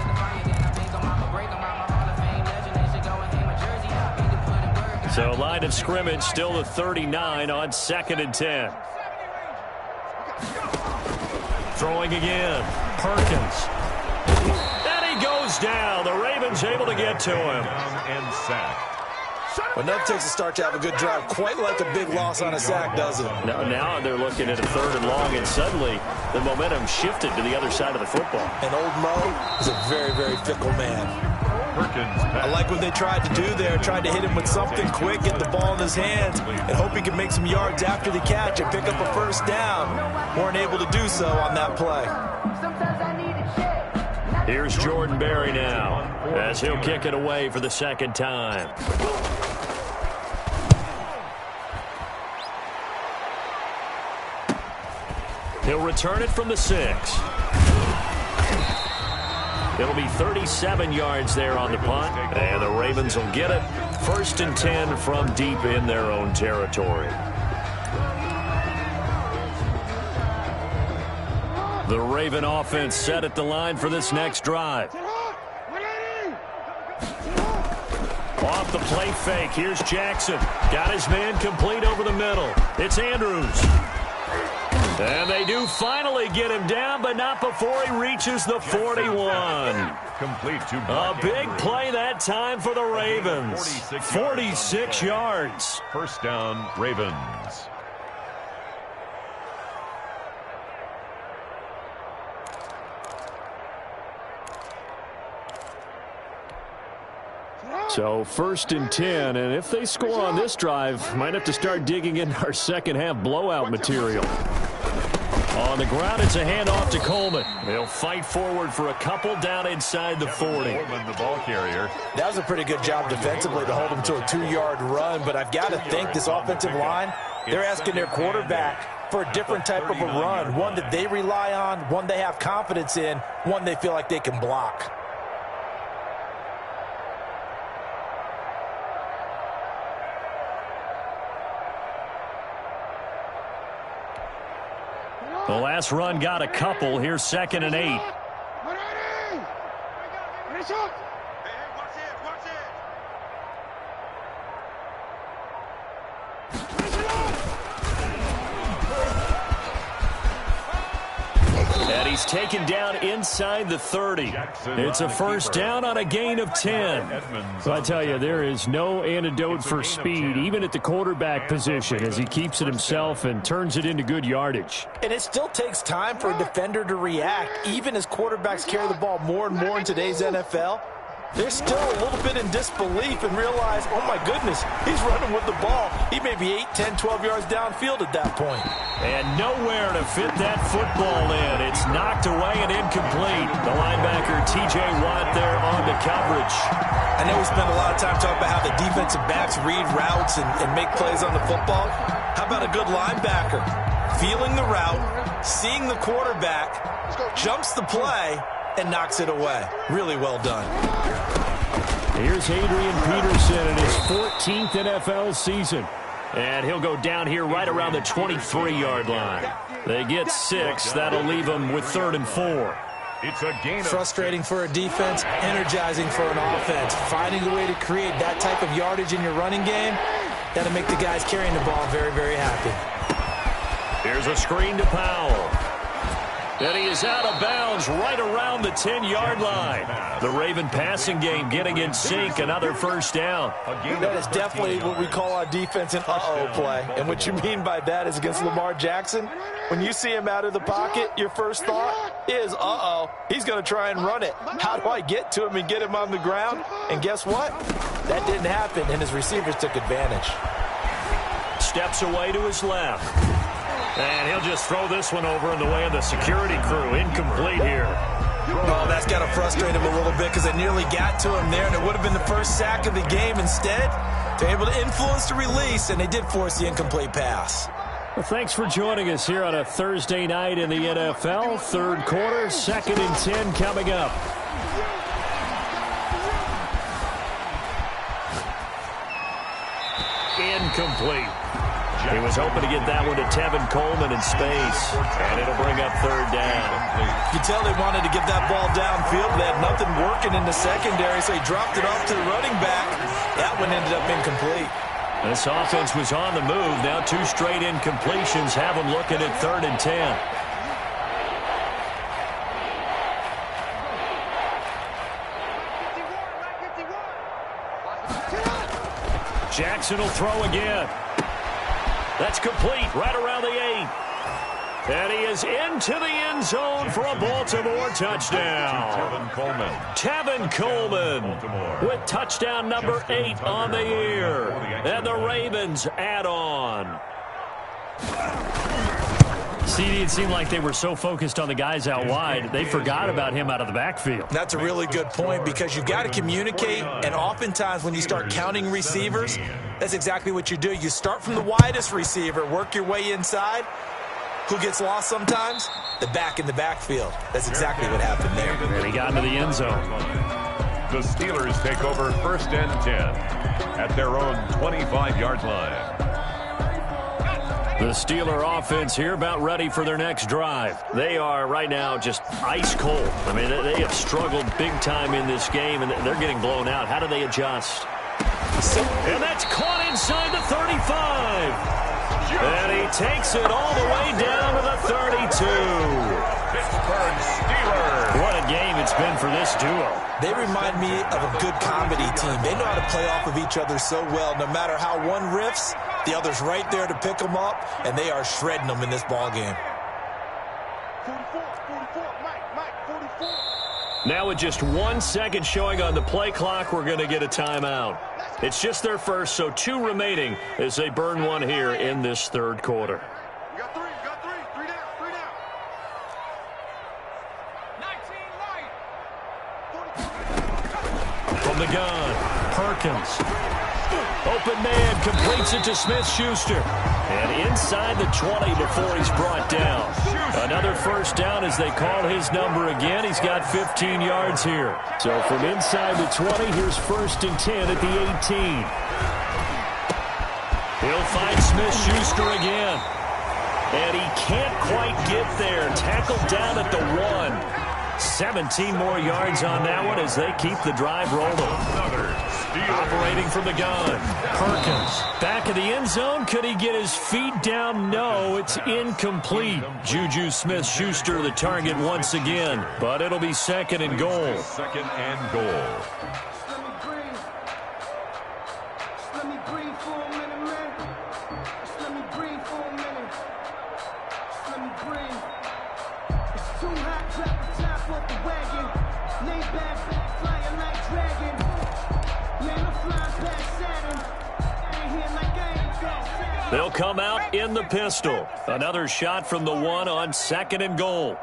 So line of scrimmage still the 39 on 2nd and 10. Throwing again. Perkins. And he goes down. The Ravens able to get to him. And sack. Well, enough takes to start to have a good drive. Quite like a big loss on a sack, does it? Now they're looking at a 3rd and long, and suddenly the momentum shifted to the other side of the football. And old Mo is a very, very fickle man. I like what they tried to do there. Tried to hit him with something quick, get the ball in his hands, and hope he can make some yards after the catch and pick up a first down. Weren't able to do so on that play. Here's Jordan Berry now, as he'll kick it away for the 2nd time. He'll return it from the 6. It'll be 37 yards there on the punt, and the Ravens will get it. 1st and 10 from deep in their own territory. The Raven offense set at the line for this next drive. Off the play fake, here's Jackson. Got his man complete over the middle. It's Andrews. And they do finally get him down, but not before he reaches the 41. Complete to A big play that time for the Ravens. 46 yards. First down, Ravens. So 1st and 10, and if they score on this drive, might have to start digging into our second half blowout material. On the ground, it's a handoff to Coleman. They'll fight forward for a couple down inside the 40. Coleman, the ball carrier. That was a pretty good job defensively to hold him to a 2-yard run, but I've got to think this offensive line, they're asking their quarterback for a different type of a run, one that they rely on, one they have confidence in, one they feel like they can block. The last run got a couple. Here's 2nd and 8. And he's taken down inside the 30. It's a first down on a gain of 10. So I tell you, there is no antidote for speed, even at the quarterback position, as he keeps it himself and turns it into good yardage. And it still takes time for a defender to react, even as quarterbacks carry the ball more and more in today's NFL. They're still a little bit in disbelief and realize, oh my goodness, he's running with the ball. He may be 8, 10, 12 yards downfield at that point. And nowhere to fit that football in. It's knocked away and incomplete. The linebacker, T.J. Watt, there on the coverage. I know we spend a lot of time talking about how the defensive backs read routes and make plays on the football. How about a good linebacker? Feeling the route, seeing the quarterback, jumps the play, and knocks it away. Really well done. Here's Adrian Peterson in his 14th NFL season. And he'll go down here right around the 23-yard line. They get 6. That'll leave them with 3rd and 4. It's a gain of frustrating for a defense, energizing for an offense. Finding a way to create that type of yardage in your running game, that'll make the guys carrying the ball very, very happy. Here's a screen to Powell. And he is out of bounds right around the 10-yard line. The Raven passing game getting in sync. Another first down. That is definitely what we call our defense an uh-oh play. And what you mean by that is against Lamar Jackson, when you see him out of the pocket, your first thought is, uh-oh, he's going to try and run it. How do I get to him and get him on the ground? And guess what? That didn't happen, and his receivers took advantage. Steps away to his left. And he'll just throw this one over in the way of the security crew. Incomplete here. Oh, that's got to frustrate him a little bit because they nearly got to him there, and it would have been the first sack of the game. Instead, they're able to influence the release, and they did force the incomplete pass. Well, thanks for joining us here on a Thursday night in the NFL. Third quarter, 2nd and 10 coming up. Incomplete. He was hoping to get that one to Tevin Coleman in space, and it'll bring up 3rd down. You can tell they wanted to get that ball downfield. They had nothing working in the secondary, so he dropped it off to the running back. That one ended up incomplete. This offense was on the move. Now 2 straight incompletions have them looking at 3rd and 10. Jackson will throw again. That's complete right around the 8. And he is into the end zone for a Baltimore touchdown. Tevin Coleman with touchdown number 8 on the year. And the Ravens add on. CD, it seemed like they were so focused on the guys out wide, they forgot about him out of the backfield. That's a really good point because you've got to communicate, and oftentimes when you start counting receivers, that's exactly what you do. You start from the widest receiver, work your way inside. Who gets lost sometimes? The back in the backfield. That's exactly what happened there. And he got into the end zone. The Steelers take over 1st and 10 at their own 25-yard line. The Steeler offense here about ready for their next drive. They are right now just ice cold. I mean, they have struggled big time in this game, and they're getting blown out. How do they adjust? And that's caught inside the 35. And he takes it all the way down to the 32. Pittsburgh Steelers. What a game it's been for this duo. They remind me of a good comedy team. They know how to play off of each other so well. No matter how one riffs, the other's right there to pick them up, and they are shredding them in this ball game. 44, Mike, 44. Now with just 1 second showing on the play clock, we're going to get a timeout. It's just their first, so 2 remaining as they burn one here in this third quarter. You got 3 down. 19 light. From the gun, Perkins. Open man, completes it to Smith-Schuster. And inside the 20 before he's brought down. Another first down as they call his number again. He's got 15 yards here. So from inside the 20, here's 1st and 10 at the 18. He'll find Smith-Schuster again. And he can't quite get there. Tackled down at the 1. 17 more yards on that one as they keep the drive rolling. Operating from the gun, Perkins. Back of the end zone. Could he get his feet down? No, it's incomplete. Juju Smith-Schuster the target once again, but it'll be 2nd and goal. 2nd and goal. Let me breathe for a minute, man. Just let me breathe for a minute. Just let me breathe. It's too hot, drop the top off the wagon. Lay back, flying like dragon. Man, I'm flying past Saturn. I ain't here like I ain't got. They'll come out in the pistol. Another shot from the 1 on 2nd and goal.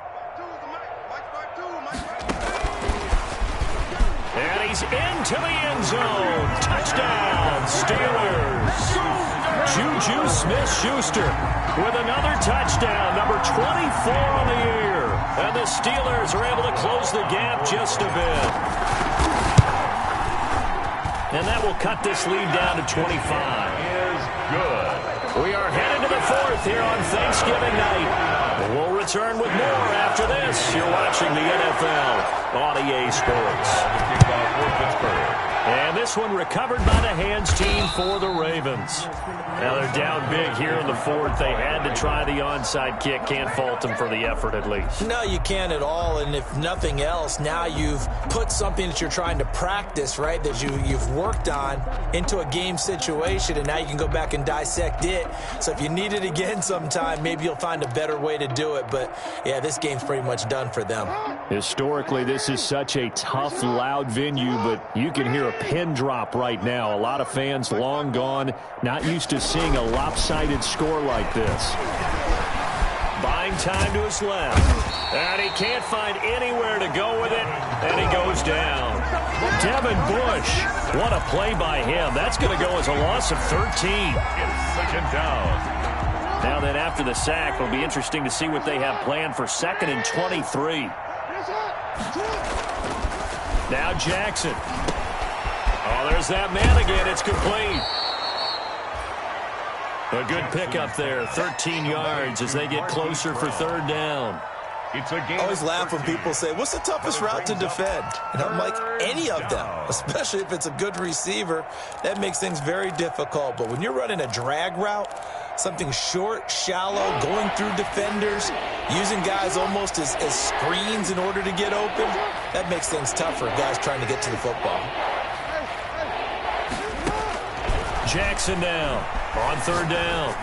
And he's into the end zone. Touchdown, Steelers. Juju Smith-Schuster with another touchdown, number 24 on the year. And the Steelers are able to close the gap just a bit. And that will cut this lead down to 25. Is good. We are headed to the 4th here on Thanksgiving night. We'll return with more after this. You're watching the NFL on EA Sports. Kickoff for Pittsburgh. And this one recovered by the hands team for the Ravens. Now they're down big here in the 4th. They had to try the onside kick. Can't fault them for the effort at least. No, you can't at all. And if nothing else, now you've put something that you're trying to practice, right, that you've worked on into a game situation, and now you can go back and dissect it. So if you need it again sometime, maybe you'll find a better way to do it. But, yeah, this game's pretty much done for them. Historically, this is such a tough, loud venue, but you can hear a pin drop right now. A lot of fans long gone, not used to seeing a lopsided score like this. Buying time to his left. And he can't find anywhere to go with it, and he goes down. Devin Bush, what a play by him. That's going to go as a loss of 13. It's 2nd down. Now then, after the sack, it'll be interesting to see what they have planned for 2nd and 23. Now Jackson. Oh, there's that man again. It's complete. A good pickup there, 13 yards as they get closer for 3rd down. It's a game. I always laugh when people say, what's the toughest route to defend? And I'm like, any of them, especially if it's a good receiver. That makes things very difficult. But when you're running a drag route, something short, shallow, going through defenders, using guys almost as screens in order to get open, that makes things tough for guys trying to get to the football. Jackson now on 3rd down.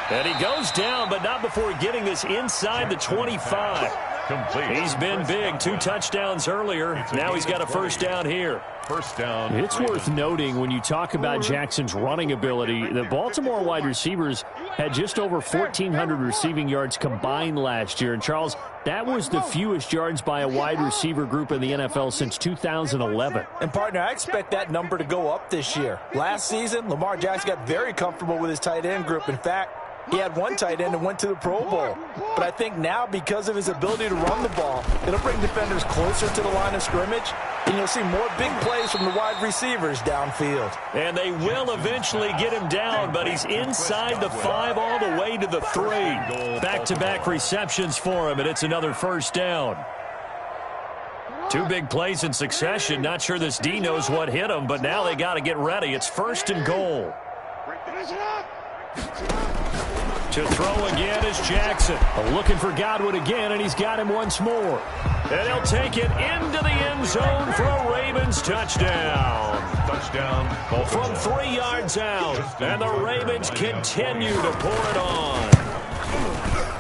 And he goes down, but not before getting this inside the 25. Complete. He's been big. 2 touchdowns earlier. Now he's got a 1st down here. 1st down. It's worth noting when you talk about Jackson's running ability, the Baltimore wide receivers had just over 1,400 receiving yards combined last year. And, Charles, that was the fewest yards by a wide receiver group in the NFL since 2011. And, partner, I expect that number to go up this year. Last season, Lamar Jackson got very comfortable with his tight end group. In fact, he had one tight end and went to the Pro Bowl. But I think now, because of his ability to run the ball, it'll bring defenders closer to the line of scrimmage, and you'll see more big plays from the wide receivers downfield. And they will eventually get him down, but he's inside the 5 all the way to the 3. Back-to-back receptions for him, and it's another 1st down. 2 big plays in succession. Not sure this D knows what hit him, but now they got to get ready. It's 1st and goal. To throw again is Jackson. Looking for Godwin again, and he's got him once more. And he'll take it into the end zone for a Ravens touchdown. Touchdown. From 3 yards out, and the Ravens continue to pour it on.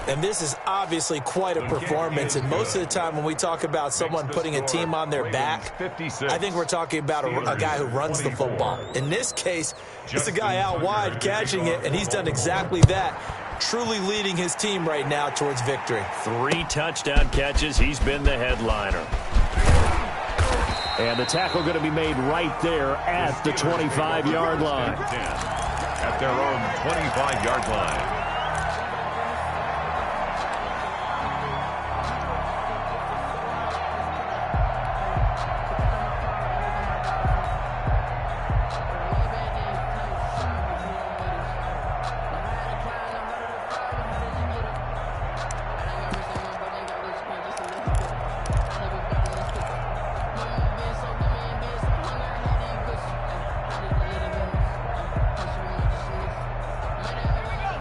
And this is obviously quite a performance, and most of the time when we talk about someone putting a team on their back, I think we're talking about a guy who runs the football. In this case, it's a guy out wide catching it, and he's done exactly that, truly leading his team right now towards victory. 3 touchdown catches. He's been the headliner. And the tackle going to be made right there at the 25-yard line. At their own 25-yard line.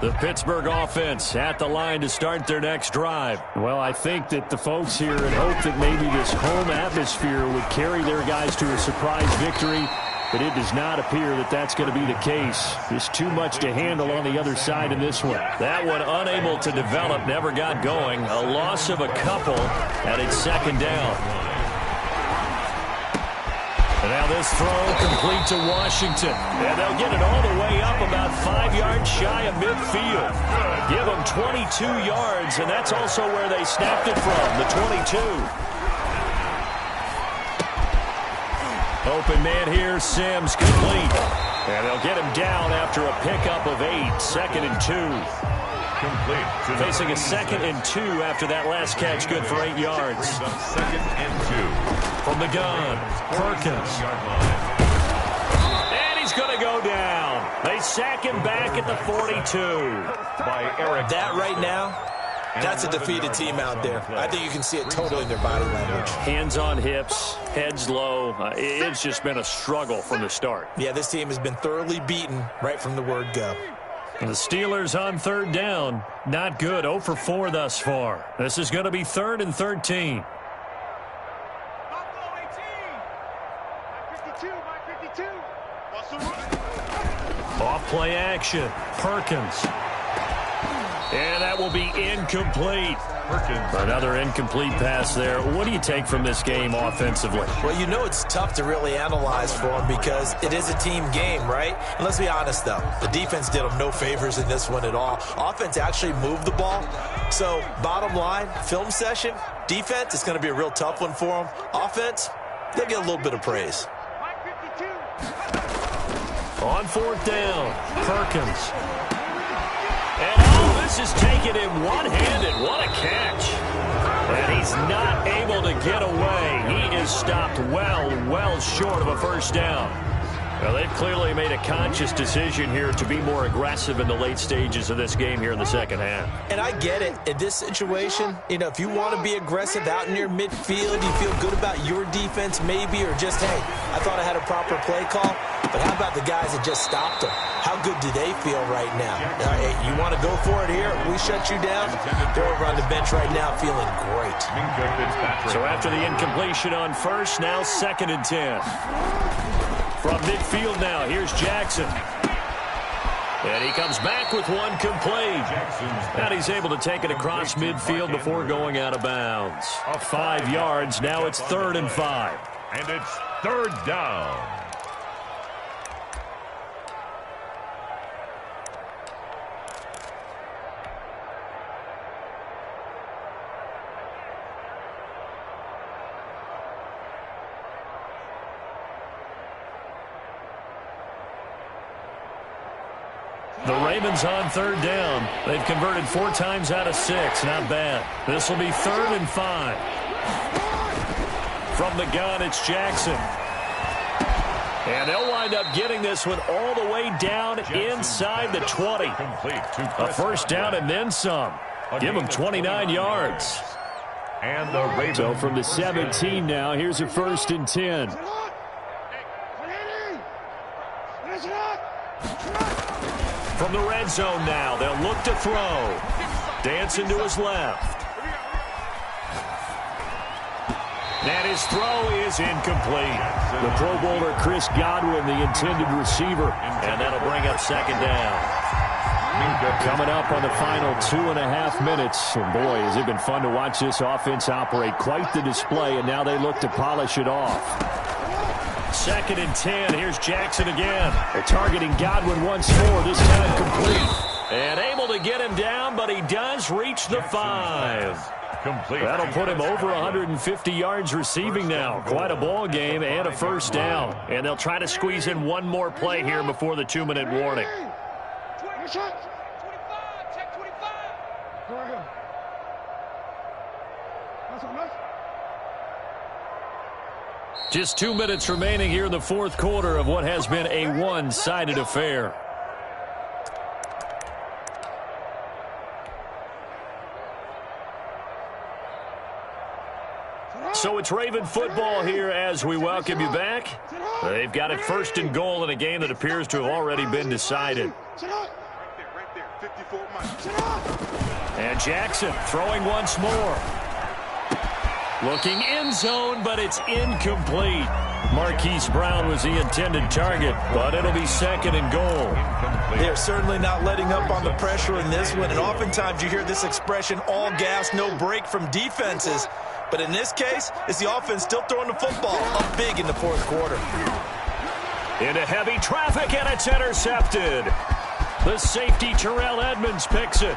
The Pittsburgh offense at the line to start their next drive. Well, I think that the folks here had hoped that maybe this home atmosphere would carry their guys to a surprise victory, but it does not appear that that's going to be the case. There's too much to handle on the other side in this one. That one unable to develop, never got going. A loss of a couple, and it's second down. And now this throw complete to Washington. And they'll get it all the way up about 5 yards shy of midfield. Give them 22 yards, and that's also where they snapped it from, the 22. Open man here, Sims complete. And they'll get him down after a pickup of 8, 2nd and 2. Complete. Facing a 2nd and 2 after that last catch, good for 8 yards. 2nd and 2. From the gun, Perkins. And he's going to go down. They sack him back at the 42. By Eric. That right now, that's a defeated team out there. I think you can see it totally in their body language. Hands on hips, heads low. It's just been a struggle from the start. Yeah, this team has been thoroughly beaten right from the word go. And the Steelers on 3rd down. Not good. 0 for 4 thus far. This is going to be 3rd and 13. Off play action. Perkins. And that will be incomplete. Another incomplete pass there. What do you take from this game offensively? Well, you know it's tough to really analyze for them because it is a team game, right? And let's be honest, though. The defense did them no favors in this one at all. Offense actually moved the ball. So, bottom line, film session, defense, it's going to be a real tough one for them. Offense, they'll get a little bit of praise. On 4th down, Perkins. And this is taken in one-handed. What a catch. And he's not able to get away. He is stopped well short of a first down. Well, they've clearly made a conscious decision here to be more aggressive in the late stages of this game here in the second half. And I get it. In this situation, you know, if you want to be aggressive out in your midfield, you feel good about your defense maybe, or just, hey, I thought I had a proper play call. But how about the guys that just stopped them? How good do they feel right now? Hey, you want to go for it here? We shut you down? They're over on the bench right now feeling great. So after the incompletion on first, now 2nd and 10. From midfield now, here's Jackson. And he comes back with one complete. And he's able to take it across midfield before going out of bounds. 5 yards, now it's 3rd and 5. And it's 3rd down. The Ravens on 3rd down. They've converted 4 times out of 6. Not bad. This will be 3rd and 5. From the gun, it's Jackson. And they'll wind up getting this one all the way down inside the 20. A first down and then some. Give them 29 yards. And the Ravens. So from the 17 now, here's a 1st and 10. From the red zone now, they'll look to throw. Dancing to his left. And his throw is incomplete. The Pro Bowler Chris Godwin, the intended receiver. And that'll bring up second down. Coming up on the final 2.5 minutes. And boy, has it been fun to watch this offense operate. Quite the display, and now they look to polish it off. 2nd and 10. Here's Jackson again. They're targeting Godwin once more, this time complete. And able to get him down, but he does reach the 5. Complete. That'll put him over 150 yards receiving now. Quite a ball game and a first down. And they'll try to squeeze in one more play here before the 2-minute warning. Just 2 minutes remaining here in the fourth quarter of what has been a one-sided affair. So it's Raven football here as we welcome you back. They've got it 1st and goal in a game that appears to have already been decided. And Jackson throwing once more. Looking end zone, but it's incomplete. Marquise Brown was the intended target, but it'll be 2nd and goal. They're certainly not letting up on the pressure in this one, and oftentimes you hear this expression, all gas, no break from defenses. But in this case, it's the offense still throwing the football up big in the fourth quarter. Into heavy traffic, and it's intercepted. The safety, Terrell Edmonds, picks it.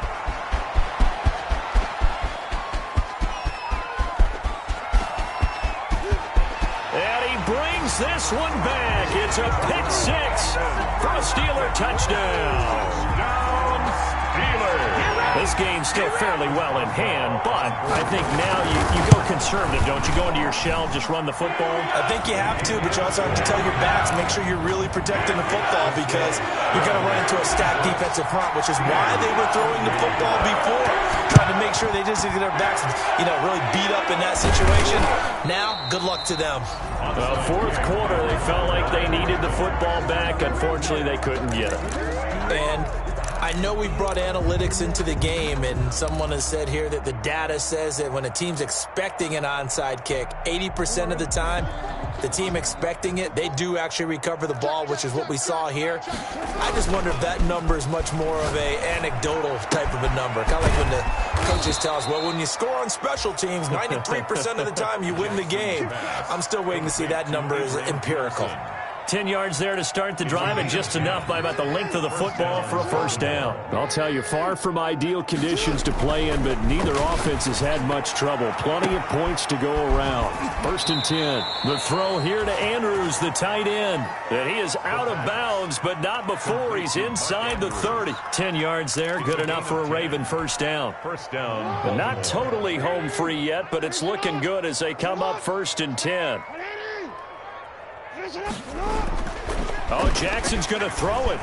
And he brings this one back. It's a pick 6 for a Steeler touchdown. This game's still fairly well in hand, but I think now you go conservative, don't you? Go into your shell, just run the football? I think you have to, but you also have to tell your backs, make sure you're really protecting the football because you're going to run into a stacked defensive front, which is why they were throwing the football before, trying to make sure they just get their backs, really beat up in that situation. Now, good luck to them. Fourth quarter, they felt like they needed the football back. Unfortunately, they couldn't get it. And I know we brought analytics into the game, and someone has said here that the data says that when a team's expecting an onside kick, 80% of the time, the team expecting it, they do actually recover the ball, which is what we saw here. I just wonder if that number is much more of a anecdotal type of a number. Kind of like when the coaches tell us, well, when you score on special teams, 93% of the time you win the game. I'm still waiting to see that number is empirical. 10 yards there to start the drive, and just enough by about the length of the football for a first down. I'll tell you, far from ideal conditions to play in, but neither offense has had much trouble. Plenty of points to go around. 1st and 10. The throw here to Andrews, the tight end. And he is out of bounds, but not before he's inside the 30. 10 yards there, good enough for a Raven first down. First down. Not totally home free yet, but it's looking good as they come up 1st and 10. Oh, Jackson's going to throw it.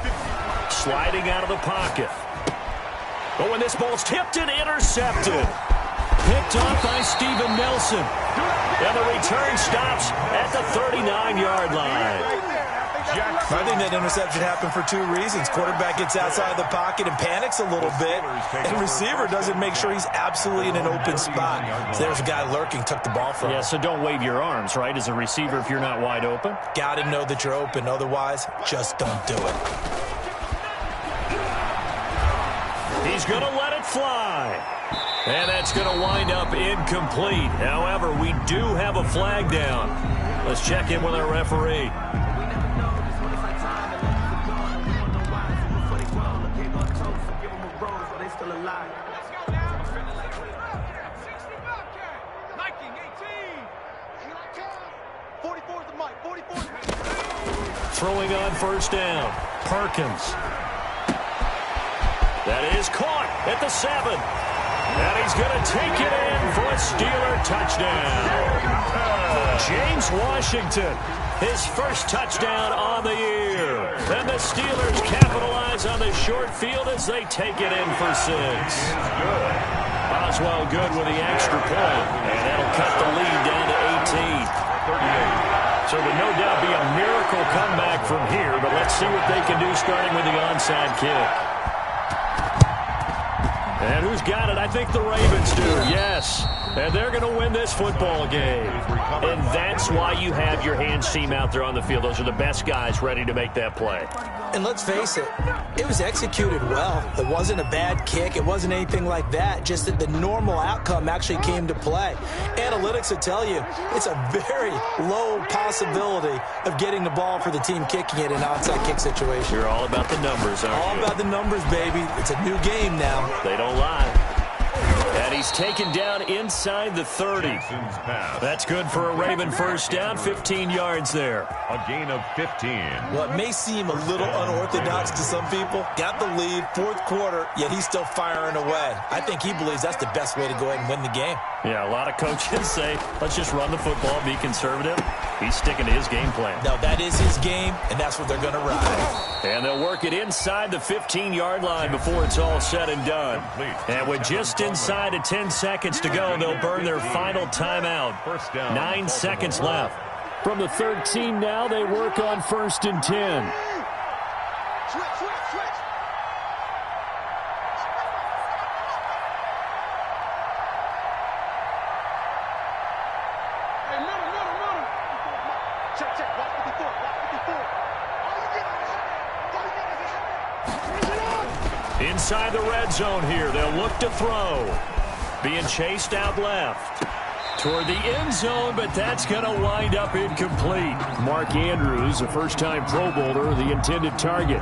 Sliding out of the pocket. Oh, and this ball's tipped and intercepted. Picked off by Steven Nelson. And the return stops at the 39-yard line. I think that interception happened for 2 reasons. Quarterback gets outside the pocket and panics a little bit, and receiver doesn't make sure he's absolutely in an open spot. So there's a guy lurking, took the ball from him. Yeah, so don't wave your arms, right, as a receiver if you're not wide open. Got to know that you're open. Otherwise, just don't do it. He's going to let it fly. And that's going to wind up incomplete. However, we do have a flag down. Let's check in with our referee. Throwing on first down. Perkins. That is caught at the 7. And he's going to take it in for a Steeler touchdown. James Washington, his first touchdown on the year. And the Steelers capitalize on the short field as they take it in for 6. Oswald good with the extra point. And that'll cut the lead down to 18. So it would no doubt be a miracle comeback from here, but let's see what they can do starting with the onside kick. And who's got it? I think the Ravens do, yes. And they're going to win this football game. And that's why you have your hands team out there on the field. Those are the best guys ready to make that play. And let's face it, it was executed well. It wasn't a bad kick. It wasn't anything like that. Just that the normal outcome actually came to play. Analytics will tell you it's a very low possibility of getting the ball for the team kicking it in an onside kick situation. You're all about the numbers, aren't you? All about the numbers, baby. It's a new game now. They don't lie. And he's taken down inside the 30. That's good for a Raven first down, 15 yards there. A gain of 15. What may seem a little unorthodox to some people, got the lead, fourth quarter, yet he's still firing away. I think he believes that's the best way to go ahead and win the game. Yeah, a lot of coaches say, let's just run the football, be conservative. He's sticking to his game plan. No, that is his game, and that's what they're going to ride. And they'll work it inside the 15-yard line before it's all said and done. And with just inside of 10 seconds to go, they'll burn their final timeout. 9 seconds left. From the 13 now, they work on 1st and 10. Inside the red zone here, they'll look to throw. Being chased out left. Toward the end zone, but that's going to wind up incomplete. Mark Andrews, a first-time Pro Bowler, the intended target.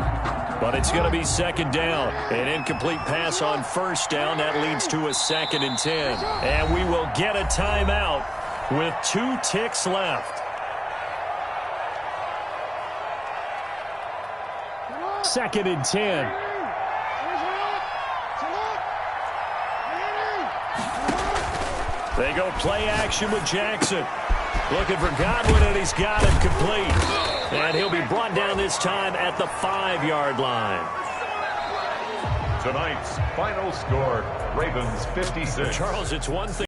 But it's going to be second down. An incomplete pass on first down. That leads to a 2nd and 10. And we will get a timeout with 2 ticks left. 2nd and 10. They go play action with Jackson. Looking for Godwin, and he's got him complete. And he'll be brought down this time at the 5-yard line. Tonight's final score, Ravens 56. Charles, it's one thing.